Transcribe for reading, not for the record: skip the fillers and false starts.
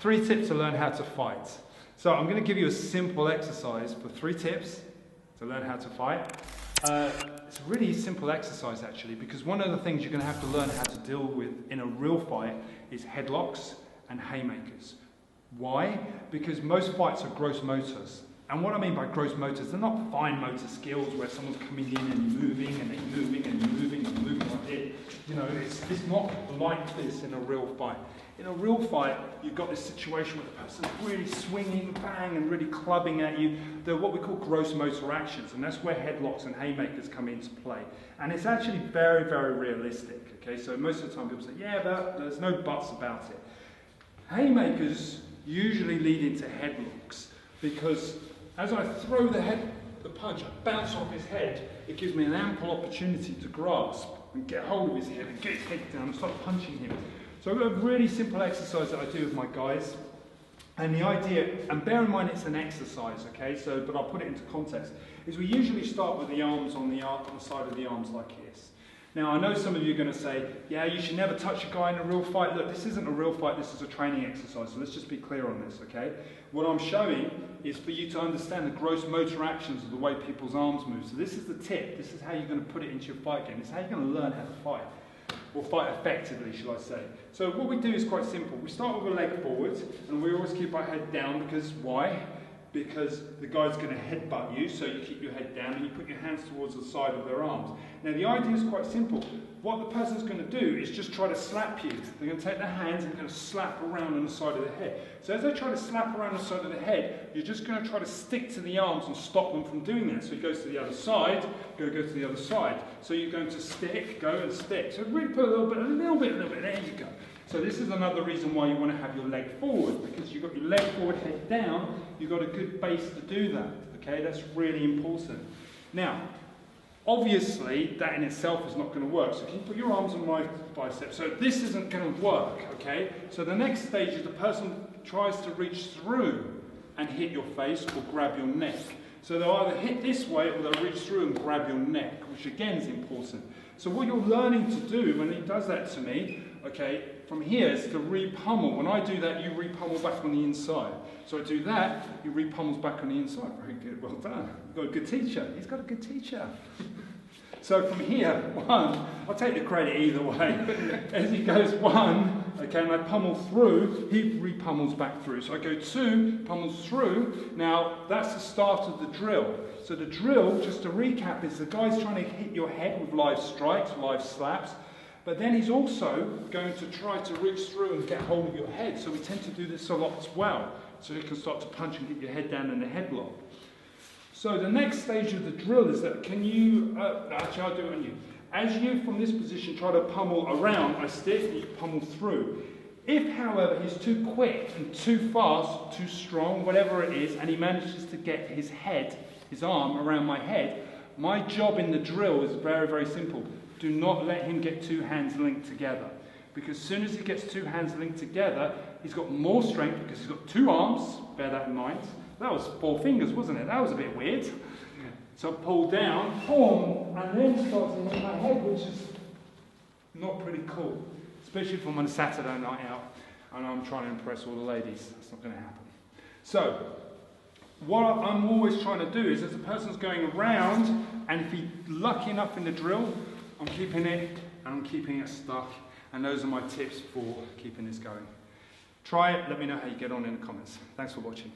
3 tips to learn how to fight. So I'm going to give you a simple exercise for 3 tips to learn how to fight. It's a really simple exercise actually, because one of the things you're going to have to learn how to deal with in a real fight is headlocks and haymakers. Why? Because most fights are gross motors. And what I mean by gross motors, they're not fine motor skills where someone's coming in and you're moving and they're moving and you're moving and moving like this. You know, it's not like this in a real fight. In a real fight, you've got this situation where the person's really swinging, bang, and really clubbing at you. They're what we call gross motor actions, and that's where headlocks and haymakers come into play. And it's actually very, very realistic, okay? So most of the time people say, yeah, but there's no buts about it. Haymakers usually lead into headlocks because as I throw the punch, I bounce off his head, it gives me an ample opportunity to grasp and get hold of his head and get his head down and start punching him. So I've got a really simple exercise that I do with my guys. And the idea, and bear in mind it's an exercise, okay, but I'll put it into context, is we usually start with the arms on the side of the arms like this. Now I know some of you are going to say, yeah, you should never touch a guy in a real fight. Look, this isn't a real fight, this is a training exercise, so let's just be clear on this, okay? What I'm showing is for you to understand the gross motor actions of the way people's arms move. So this is the tip, this is how you're going to put it into your fight game, this is how you're going to learn how to fight. Or fight effectively, shall I say. So what we do is quite simple. We start with a leg forward, and we always keep our head down, because why? Because the guy's going to headbutt you, so you keep your head down and you put your hands towards the side of their arms. Now the idea is quite simple. What the person's going to do is just try to slap you. They're going to take their hands and going to slap around on the side of the head. So as they try to slap around the side of the head, you're just going to try to stick to the arms and stop them from doing that. So he goes to the other side, go to the other side. So you're going to stick, go and stick. So really put a little bit, there you go. So this is another reason why you want to have your leg forward, because you've got your leg forward, head down, you've got a good base to do that, okay? That's really important. Now, obviously, that in itself is not going to work. So can you put your arms on my biceps? So this isn't going to work, okay? So the next stage is the person tries to reach through and hit your face or grab your neck. So they'll either hit this way or they'll reach through and grab your neck, which again is important. So what you're learning to do when he does that to me, okay, from here is to re-pummel. When I do that, you re-pummel back on the inside. So I do that, he re-pummels back on the inside. Very good, well done. You've got a good teacher. He's got a good teacher. So from here, 1, I'll take the credit either way. As he goes 1, okay, and I pummel through, he re-pummels back through. So I go 2, pummels through. Now, that's the start of the drill. So the drill, just to recap, is the guy's trying to hit your head with live strikes, live slaps. But then he's also going to try to reach through and get hold of your head. So we tend to do this a lot as well. So you can start to punch and get your head down in a headlock. So the next stage of the drill is that actually I'll do it on you. As you from this position try to pummel around, I stick and you pummel through. If however he's too quick and too fast, too strong, whatever it is, and he manages to get his arm around my head, my job in the drill is very, very simple. Do not let him get 2 hands linked together. Because as soon as he gets 2 hands linked together, he's got more strength because he's got 2 arms, bear that in mind. That was 4 fingers, wasn't it? That was a bit weird. So pull down, boom, and then start to hit my head, which is not pretty cool. Especially if I'm on a Saturday night out and I'm trying to impress all the ladies. That's not going to happen. So, what I'm always trying to do is, as the person's going around, and if he's lucky enough in the drill, I'm keeping it, and I'm keeping it stuck. And those are my tips for keeping this going. Try it, let me know how you get on in the comments. Thanks for watching.